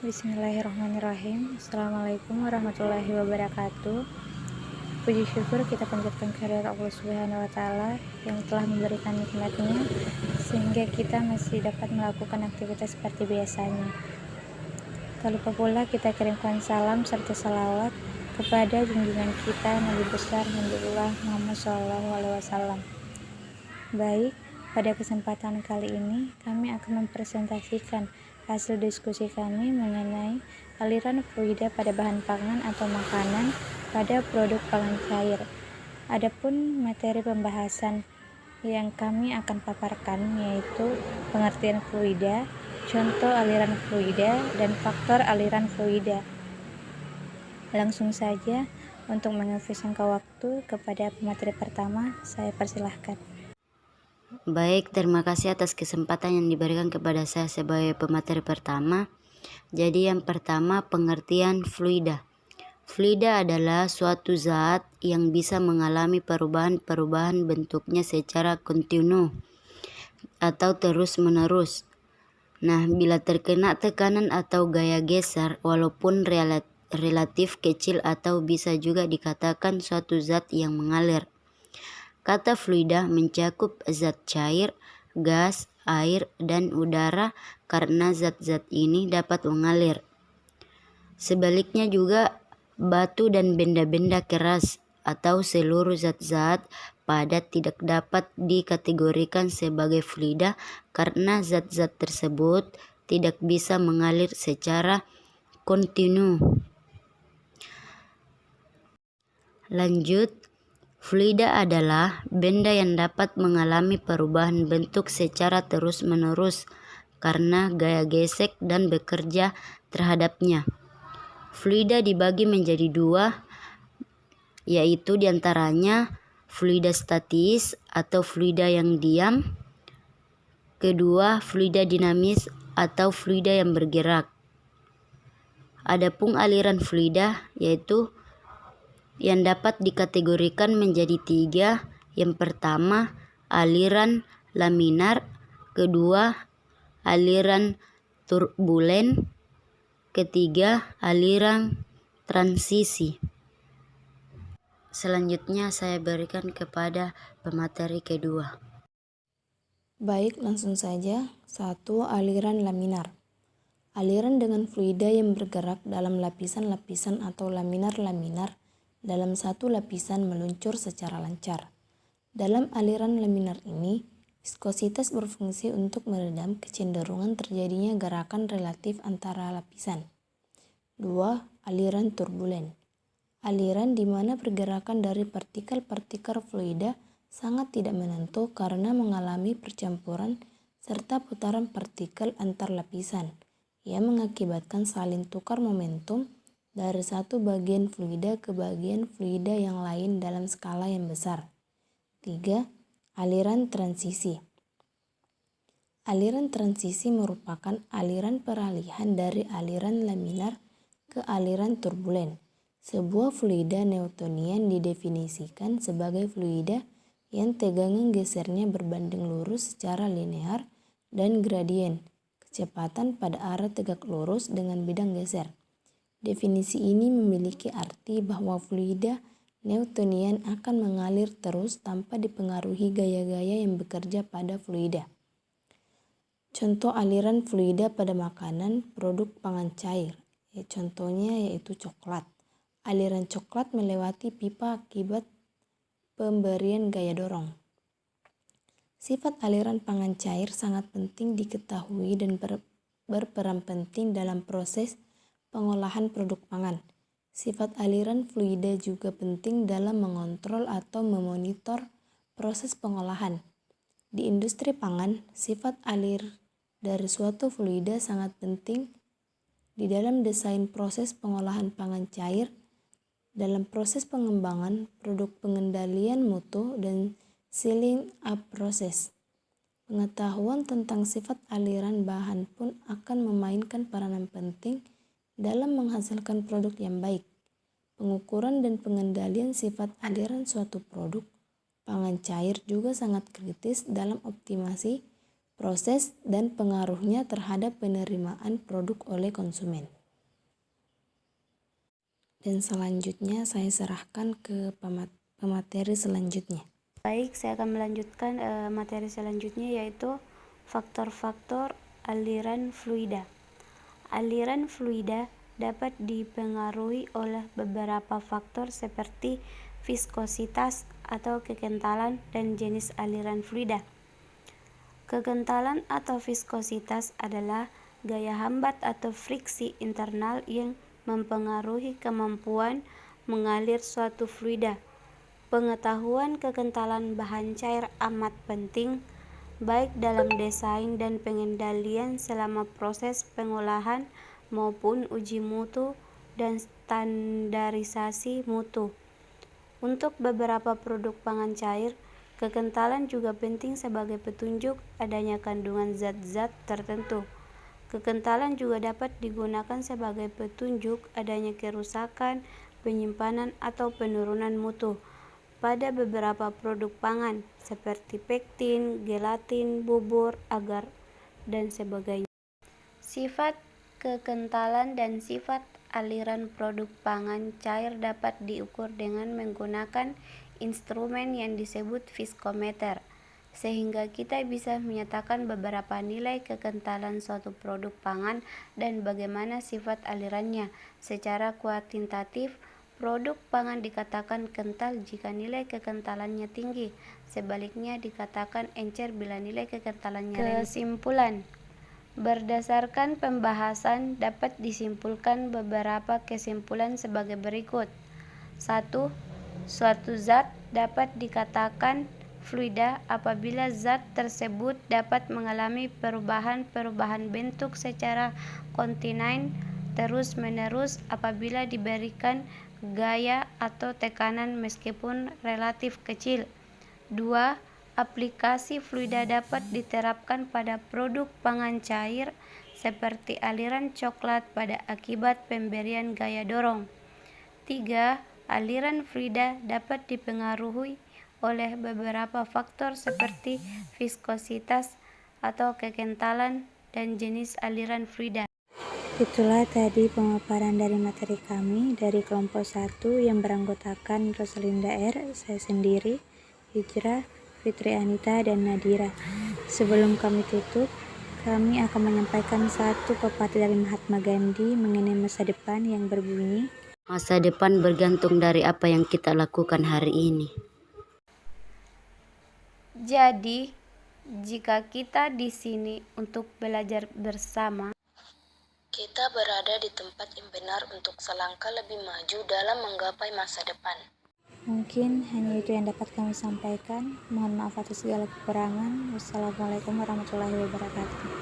Bismillahirrahmanirrahim. Assalamualaikum warahmatullahi wabarakatuh. Puji syukur kita panjatkan kehadirat Allah Subhanahu wa Ta'ala yang telah memberikan nikmatnya sehingga kita masih dapat melakukan aktivitas seperti biasanya. Tak lupa pula kita kirimkan salam serta salawat kepada junjungan kita Nabi besar Nabiullah Muhammad SAW. Baik, pada kesempatan kali ini kami akan mempresentasikan hasil diskusi kami mengenai aliran fluida pada bahan pangan atau makanan pada produk pangan cair. Adapun materi pembahasan yang kami akan paparkan yaitu pengertian fluida, contoh aliran fluida, dan faktor aliran fluida. Langsung saja, untuk menghabiskan waktu kepada pemateri pertama, saya persilahkan. Baik, terima kasih atas kesempatan yang diberikan kepada saya sebagai pemateri pertama. Jadi yang pertama, pengertian fluida. Fluida adalah suatu zat yang bisa mengalami perubahan-perubahan bentuknya secara kontinu atau terus-menerus. Nah, bila terkena tekanan atau gaya geser, walaupun relatif kecil atau bisa juga dikatakan suatu zat yang mengalir. Kata fluida mencakup zat cair, gas, air, dan udara karena zat-zat ini dapat mengalir. Sebaliknya juga batu dan benda-benda keras atau seluruh zat-zat padat tidak dapat dikategorikan sebagai fluida karena zat-zat tersebut tidak bisa mengalir secara kontinu. Lanjut, fluida adalah benda yang dapat mengalami perubahan bentuk secara terus-menerus karena gaya gesek dan bekerja terhadapnya. Fluida dibagi menjadi dua, yaitu diantaranya fluida statis atau fluida yang diam. Kedua, fluida dinamis atau fluida yang bergerak. Adapun aliran fluida yaitu yang dapat dikategorikan menjadi tiga. Yang pertama, aliran laminar. Kedua, aliran turbulen. Ketiga, aliran transisi. Selanjutnya saya berikan kepada pemateri kedua. Baik, langsung saja. 1. Aliran laminar. Aliran dengan fluida yang bergerak dalam lapisan-lapisan atau laminar-laminar dalam satu lapisan meluncur secara lancar. Dalam aliran laminar ini, viskositas berfungsi untuk meredam kecenderungan terjadinya gerakan relatif antara lapisan. 2. Aliran turbulen. Aliran di mana pergerakan dari partikel-partikel fluida sangat tidak menentu karena mengalami percampuran serta putaran partikel antar lapisan yang mengakibatkan saling tukar momentum dari satu bagian fluida ke bagian fluida yang lain dalam skala yang besar. 3. Aliran transisi. Aliran transisi merupakan aliran peralihan dari aliran laminar ke aliran turbulen. Sebuah fluida Newtonian didefinisikan sebagai fluida yang tegangan gesernya berbanding lurus secara linear dan gradien kecepatan pada arah tegak lurus dengan bidang geser. Definisi ini memiliki arti bahwa fluida Newtonian akan mengalir terus tanpa dipengaruhi gaya-gaya yang bekerja pada fluida. Contoh aliran fluida pada makanan produk pangan cair. Contohnya yaitu coklat. Aliran coklat melewati pipa akibat pemberian gaya dorong. Sifat aliran pangan cair sangat penting diketahui dan berperan penting dalam proses pengolahan produk pangan. Sifat aliran fluida juga penting dalam mengontrol atau memonitor proses pengolahan. Di industri pangan, sifat alir dari suatu fluida sangat penting di dalam desain proses pengolahan pangan cair, dalam proses pengembangan produk pengendalian mutu dan sealing up proses. Pengetahuan tentang sifat aliran bahan pun akan memainkan peranan penting dalam menghasilkan produk yang baik. Pengukuran dan pengendalian sifat aliran suatu produk pangan cair juga sangat kritis dalam optimasi proses, dan pengaruhnya terhadap penerimaan produk oleh konsumen. Dan selanjutnya saya serahkan ke pemateri selanjutnya. Baik, saya akan melanjutkan materi selanjutnya, yaitu faktor-faktor aliran fluida. Aliran fluida dapat dipengaruhi oleh beberapa faktor seperti viskositas atau kekentalan dan jenis aliran fluida. Kekentalan atau viskositas adalah gaya hambat atau friksi internal yang mempengaruhi kemampuan mengalir suatu fluida. Pengetahuan kekentalan bahan cair amat penting, baik dalam desain dan pengendalian selama proses pengolahan maupun uji mutu dan standarisasi mutu. Untuk beberapa produk pangan cair, kekentalan juga penting sebagai petunjuk adanya kandungan zat-zat tertentu. Kekentalan juga dapat digunakan sebagai petunjuk adanya kerusakan, penyimpanan, atau penurunan mutu pada beberapa produk pangan seperti pektin, gelatin, bubur, agar, dan sebagainya. Sifat kekentalan dan sifat aliran produk pangan cair dapat diukur dengan menggunakan instrumen yang disebut viskometer, sehingga kita bisa menyatakan beberapa nilai kekentalan suatu produk pangan dan bagaimana sifat alirannya. Secara kuantitatif, produk pangan dikatakan kental jika nilai kekentalannya tinggi, sebaliknya dikatakan encer bila nilai kekentalannya rendah. Kesimpulan. Berdasarkan pembahasan dapat disimpulkan beberapa kesimpulan sebagai berikut. 1. Suatu zat dapat dikatakan fluida apabila zat tersebut dapat mengalami perubahan-perubahan bentuk secara kontinu terus-menerus apabila diberikan gaya atau tekanan meskipun relatif kecil. 2. Aplikasi fluida dapat diterapkan pada produk pangan cair seperti aliran coklat pada akibat pemberian gaya dorong. 3. Aliran fluida dapat dipengaruhi oleh beberapa faktor seperti viskositas atau kekentalan dan jenis aliran fluida. Itulah tadi pemaparan dari materi kami dari kelompok 1 yang beranggotakan Rosalinda R, saya sendiri, Hijrah, Fitri Anita, dan Nadira. Sebelum kami tutup, kami akan menyampaikan satu pepatah dari Mahatma Gandhi mengenai masa depan yang berbunyi, masa depan bergantung dari apa yang kita lakukan hari ini. Jadi, jika kita di sini untuk belajar bersama, Kita berada di tempat yang benar untuk selangkah lebih maju dalam menggapai masa depan. mungkin hanya itu yang dapat kami sampaikan. Mohon maaf atas segala kekurangan. Wassalamualaikum warahmatullahi wabarakatuh.